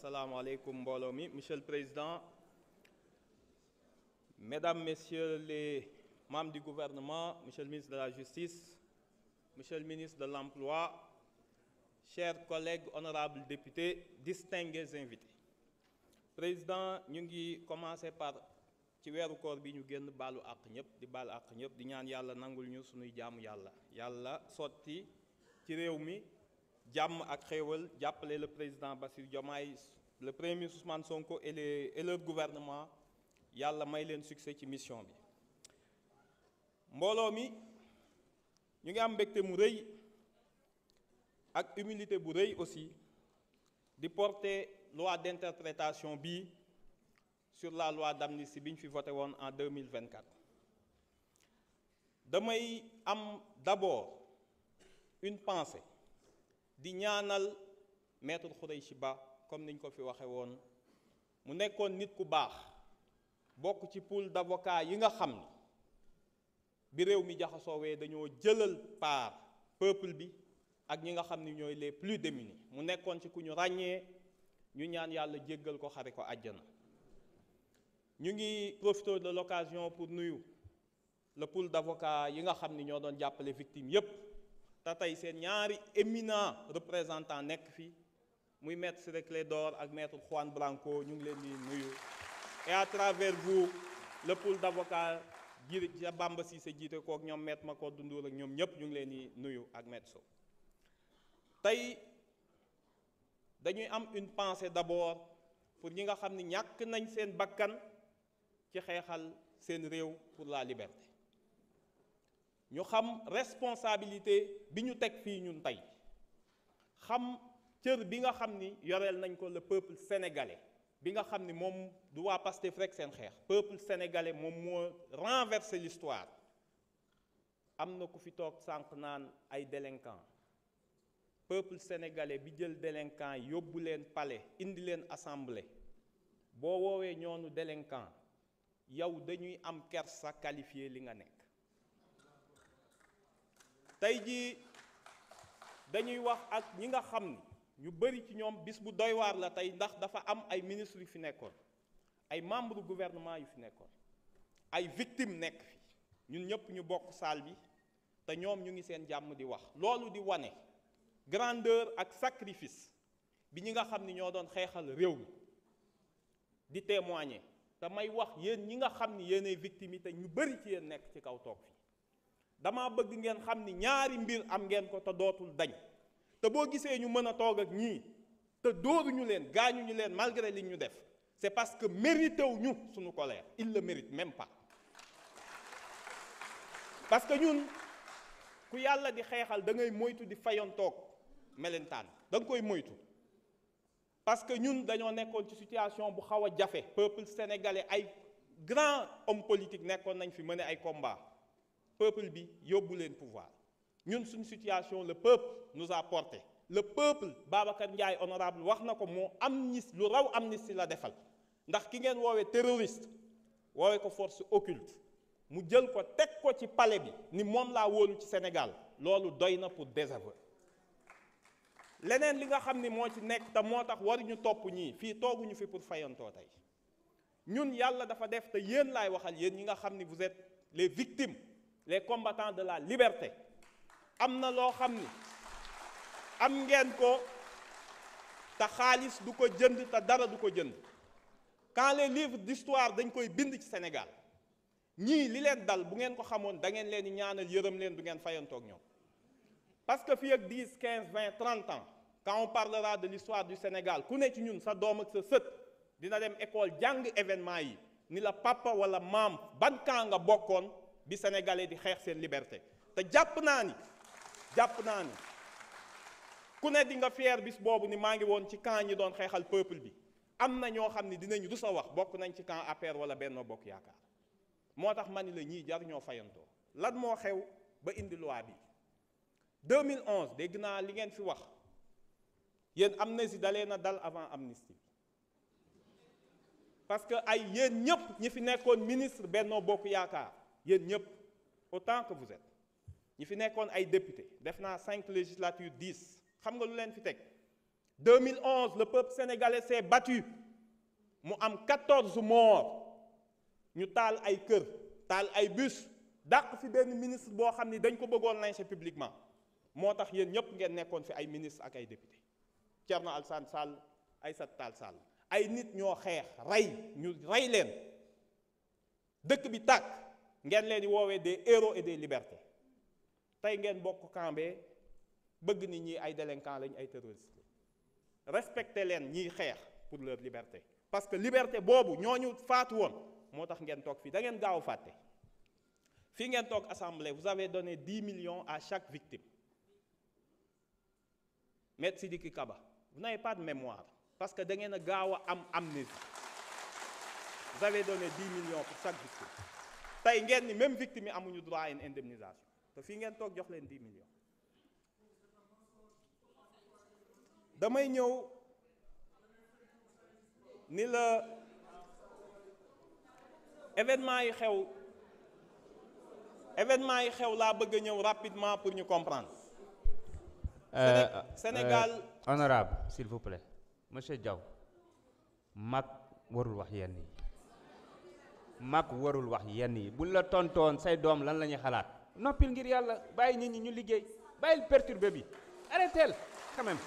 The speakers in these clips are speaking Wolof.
asalaamaaleykum mbooloo mi monsieur le président, mesdames, messieurs les membres du gouvernement, monsieur le ministre de la justice, monsieur le ministre de l'emploi, chers collègues honorables députés, distingués invités. Président, ñu ngi commencé par ci weeru koor bi ñu génn baalu àq ñëpp di baal àq ñëpp di ñaan yàlla nangul ñu sunuy jaamu yàlla sotti ci réew mi jàmm ak xéewal jàppale le président Bassirou Diomaye, le premier ministre Ousmane Sonko et leur gouvernement yàlla may leen succès ci mission bi. mbooloo mi ñu ngi am mbégte mu rëy ak humilité bu rëy aussi di porter loi d'interprétation bi sur la loi d'amnistie bi ñu fi voté woon en 2024. damay am d'abord une pensée di ñaanal maître Khoureychi Ba comme niñ ko fi waxe woon mu nekkoon nit ku baax bokk ci pool d'avocats yi nga xam ni bi réew mi jaxasoowee dañoo jëlal part peuple bi ak ñi nga xam ni ñooy les plus démunis mu nekkoon ci ku ñu ràññee ñu ñaan yàlla jéggal ko xare ko àjjana. ñu ngi profiter de l'occasion pour nuyu le pool d'avocats yi nga xam ni ñoo doon jàppale victime yépp te tey seen ñaari éminents représentants nekk fi muy maître Ciré Clédor ak maître Juan Branco ñu ngi leen di nuyu et à travers vous le pool d'avocats ji Bamba Cissé jiite kook ñoom maître Macodou Ndour ak ñoom ñëpp ñu ngi leen di nuyu ak maître Sow. tey dañuy am une pensée d'abord pour ñi nga xam ni ñàkk nañ seen bakkan ci xeexal seen réew pour la liberté. ñu xam responsabilité bi ñu teg fii ñun tey xam cër bi nga xam ni yoreel nañ ko le peuple sénégalais bi nga xam ni moom du waa Pastef rek seen xeex peuple sénégalais moom moo renversé l'histoire. am na ku fi toog sànq naan ay délinquants peuple sénégalais bi jël délinquants yóbbu leen palais indi leen assemblée boo woowee ñoonu délinquant yow dañuy am kersa qualifié li nga nekk. tey jii dañuy wax ak ñi nga xam ni ñu bari ci ñoom bis bu doy waar la tey ndax dafa am ay ministres yu fi nekkoon ay membres du gouvernement yu fi nekkoon ay victimes nekk fi ñun ñëpp ñu bokk salle bi te ñoom ñu ngi seen jàmm di wax loolu di wane grandeur ak sacrifice bi ñi nga xam ni ñoo doon xeexal réew mi di témoigner te may wax yéen ñi nga xam ni yéenay victimes yi te ñu bari ci yéen nekk ci kaw toog fi dama bëgg ngeen xam ni ñaari mbir am ngeen ko te dootul dañ te boo gisee ñu mën a toog ak ñii te dóoruñu leen gaañuñu leen malgré li ñu def c'est parce que mérité wu ñu suñu colère il le mérite même pas. parce que ñun ku yàlla di xeexal da ngay moytu di fayoon toog melentaan da nga koy moytu parce que ñun dañoo nekkoon ci situation bu xaw a jafe peuple sénégalais ay grands hommes politiques nekkoon nañ fi mener ay combats. peuple bi yóbbu leen pouvoir ñun suñu situation le peuple nous a porté le peuple Babacar Ndiaye honorable wax na ko moo amnistie lu raw amnistie la defal ndax ki ngeen woowee terroriste woowee ko force occulte mu jël ko teg ko ci palais bi ni moom laa wóolu ci Sénégal loolu doy na pour désaveu. leneen li nga xam ni moo ci nekk te moo tax waruñu topp ñii fii tooguñu fi pour fayantoo tey ñun yàlla dafa def te yéen laay waxal yéen ñi nga xam ni vous êtes les victimes les combattants de la liberté am na loo xam ni am ngeen ko te xaalis du ko jënd te dara du ko jënd quand les livres d'histoire dañ koy bind ci Sénégal ñii li leen dal bu ngeen ko xamoon da ngeen leen di ñaanal yërëm leen du ngeen fayantoog ñoom. parce que fii ak 10 15 20 30 ans quand on parlera de l'histoire du Sénégal ku ne ci ñun sa doom ak sa sët dina dem école jàng événement yi ni la papa wala maam ban camp nga bokkoon bi sénégalais di xeex seen liberté te jàpp naa ni ku ne di nga fier bis boobu ni maa ngi woon ci camp ñi doon xeexal peuple bi am na ñoo xam ni dinañ rus a wax bokk nañ ci camp APR wala Benno Bokk Yaakaar moo tax ma ni la ñii jar ñoo fayantoo. lan moo xew ba indi loi bi 2011 dégg naa li ngeen fi wax yéen amnistie dalee na dal avant amnistie parce que ay yéen ñëpp ñi fi nekkoon ministre Benno Bokk Yaakaar yéen ñëpp autant que vous êtes ñi fi nekkoon ay député def naa 5 législatures 10 xam nga lu leen fi teg 2011 le peuple sénégalais s'est battu mu am 14 morts ñu taal ay kër taal ay bus dàq fi benn ministre boo xam ni dañ ko bëggoon lyncher publiquement moo tax yéen ñëpp ngeen nekkoon fi ay ministre ak ay député Thierno Alassane Sall Aïssata Tall Sall ay nit ñoo xeex ñu rey leen dëkk bi tàkk ngeen leen di woowee des héros et des libertés tey ngeen bokk kambee bëgg nit ñi ay délinquants lañ ay terroristes respecté leen ñiy xeex pour leur liberté parce que liberté boobu ñooñu faatu woon moo tax ngeen toog fii da ngeen gaaw a fàtte fii ngeen toog assemblée vous avez donné 10 millions à chaque victime. Maître Sidiki Kaba vous n'avez pas de mémoire parce que da ngeen a gaaw a am amnésie vous avez donné 10 millions pour chaque victime tey ngeen ni même victime yi amuñu droit à une indemnisation te fii ngeen toog jox leen 10 millions. damay ñëw ni la événement yi xew laa bëgg a ñëw rapidement pour ñu comprendre. Sénégal honorable s'il vous plaît monsieur Diaw mag warul wax yenn yi mag warul wax yenn yi buñ la tontoon say doom lan la ñuy xalaat noppil ngir yàlla bàyyi nit ñi ñu liggéey bàyyil perturbé bi arrêtez quand même.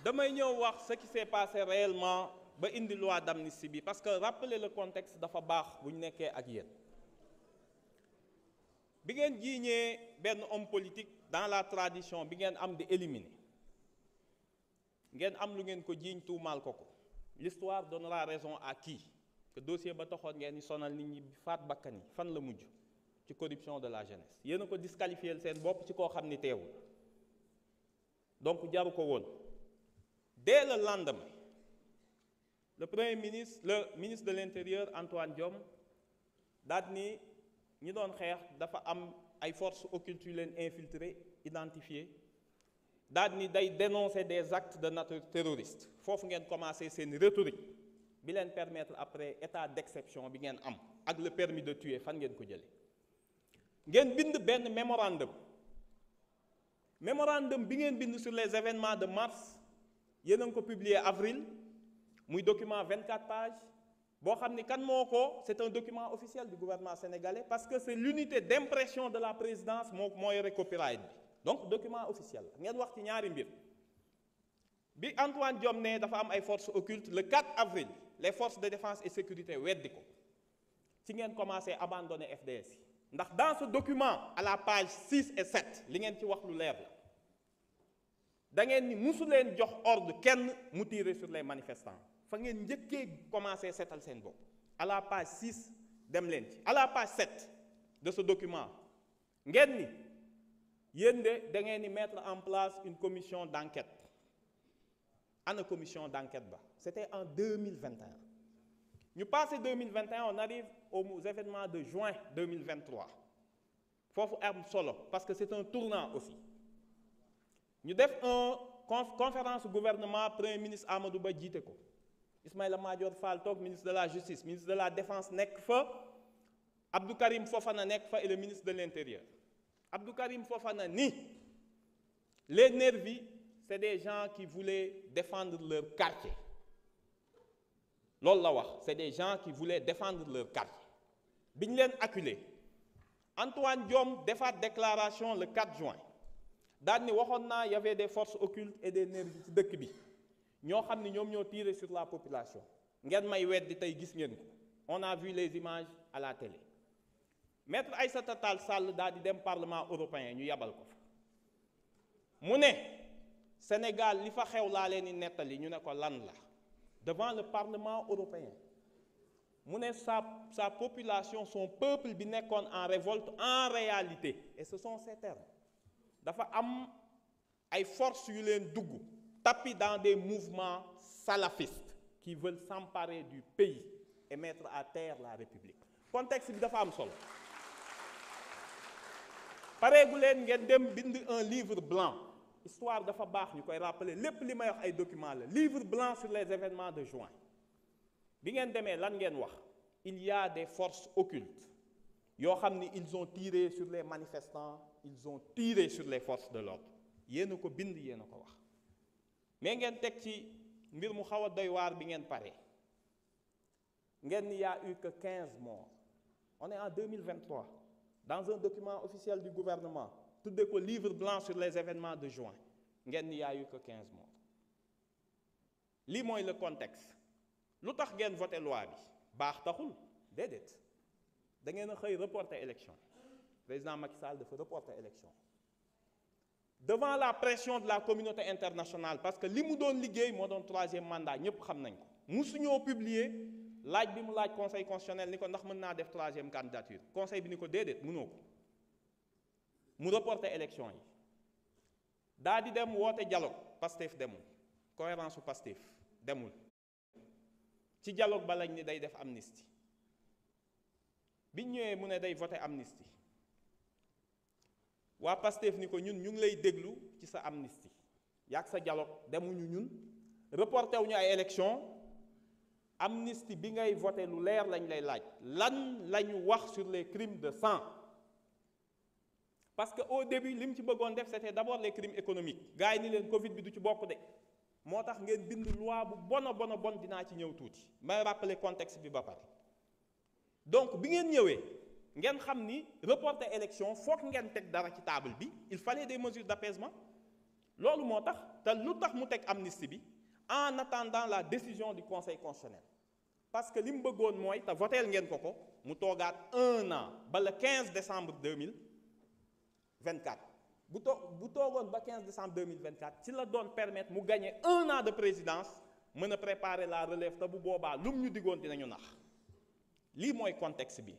damay ñëw wax ce qui s'est passé réellement ba indi loi d'amnistie bi parce que rappeler le contexte dafa baax bu ñu nekkee ak yéen bi ngeen jiiñee benn homme politique dans la tradition bi ngeen am di éliminer ngeen am lu ngeen ko jiiñ tuumaal ko l'histoire donnera raison à qui que dossier ba taxoon ngeen di sonal nit ñi faat bakkan yi fan la mujj ci corruption de la jeunesse yéen a ko disqualifier seen bopp ci koo xam ni teewul donc jaru ko woon. Dès le lendemain, le ministre de l'Intérieur Antoine Diome daal ni ñi doon xeex dafa am ay forces occultes yu leen infiltré identifié daal ni day dénoncer des actes de nature terroriste foofu ngeen commencé seen rhétorique bi leen permettre après état d'exception bi ngeen am ak le permis de tuer fan ngeen ko jële ngeen bind benn mémorandum bi ngeen bind sur les événements de mars yéen a ngi ko publié avril muy document 24 pages boo xam ni kan moo ko c'est un document officiel du gouvernement sénégalais parce que c'est l'unité d'impression de la présidence moo yore copyright bi donc document officiel ngeen wax ci ñaari mbir bi Antoine Diome ne dafa am ay forces occultes le 4 avril les forces de défense et sécurité weddi ko ci ngeen commencé abandonner FDS yi ndax dans ce document à la page 6 et 7 li ngeen ci wax lu leer la da ngeen ni musu leen jox ordre kenn mu tirer sur les manifestants fa ngeen njëkkee commencé seetal seen bopp à la page 6 dem leen ci à la page 7 de ce document ngeen ni yéen de da ngeen ni mettre en place une commission d'enquête ana commission d'enquête ba c'était en 2021 ñu passé 2021 on arrive aux événements de juin 2023 foofu am solo parce que c'est un tournant aussi ñu def conférence gouvernement premier ministre Amadou Ba jiite ko Ismaïla Madior Fall toog ministre de la justice ministre de la défense nekk fa Abdou Karim Fofana nekk fa et le ministre de l'intérieur Abdou Karim Fofana ni les nervis c'est des gens qui voulaient défendre leur quartier loolu la wax c'est des gens qui voulaient défendre leur quartier bi ñu leen acculé Antoine Diome defaat déclaration le 4 juin daal ni waxoon naa y avait des forces occultes et des nervis ci dëkk bi ñoo xam ni ñoom ñoo tiré sur la population ngeen may weddi tey gis ngeen ko on a vu les images à la télé maître Aïssata Tall Sall daal di dem parlement européen ñu yabal ko fa mu ne Sénégal li fa xew laa leen di nettali ñu ne ko lan la devant le parlement européen mu ne sa population son peuple bi nekkoon en révolte en réalité et ce sont ces termes dafa am ay forces yu leen dugg tapis dans des mouvements salafistes qui veulent s'emparer du pays et mettre à terre la République contexte bi dafa am solo pareegu leen ngeen dem bind un livre blanc histoire dafa baax ñu koy rappeler lépp li may wax ay documents la livre blanc sur les événements de juin bi ngeen demee lan ngeen wax il y a des forces occultes yoo xam ni ils ont tiré sur les manifestants ils ont tiré sur les forces de l'ordre yéen a ko bind yéen a ko wax mais ngeen teg ci mbir mu xaw a doy waar bi ngeen pare ngeen ni y a eu que 15 morts on est en 2023 dans un document officiel du gouvernement tudde ko livre blanc sur les événements de juin ngeen ni y a eu que 15 morts lii mooy le contexte lu tax ngeen voté loi bi baax taxul déedéet da ngeen a xëy reporter élection président Macky Sall dafa reporter élection devant la pression de la communauté internationale parce que li mu doon liggéey moo doon 3e mandat ñëpp xam nañ ko musuñoo publier laaj bi mu laaj conseil constitutionnel ni ko ndax mën naa def 3e candidature conseil bi ni ko déedéet mënoo ko mu reporter élection yi daa di dem woote dialogue Pastef demul cohérence su Pastef demul ci dialogue ba lañ ni day def amnistie biñ ñëwee mu ne day voter amnistie waa Pastef ni ko ñun ñu ngi lay déglu ci sa amnistie yaag sa dialogue demuñu ñun reporté wuñu ay élection amnistie bi ngay voté lu leer lañ lay laaj lan lañu wax sur les crimes de sang parce que au début li mu ci bëggoon def c'était d'abord les crimes économiques gars yi ni leen Covid bi du ci bokk de moo tax ngeen bind loi bu bon dinaa ci ñëw tuuti may rappeler contexte bi ba pare donc bi ngeen ñëwee ngeen xam ni reporter élection foog ngeen teg dara ci table bi il fallait des mesures d'apaisement loolu moo tax te lu tax mu teg amnistie bi en attendant la décision du conseil constitutionnel parce que li mu bëggoon mooy te voteel ngeen ko mu toogaat 1 an ba le 15 décembre 2024 bu toogoon ba 15 décembre 2024 ci la doon permettre mu gagner 1 an de présidence mën a préparer la relève te bu boobaa lu mu ñu diggoon dinañu nax lii mooy contexte bi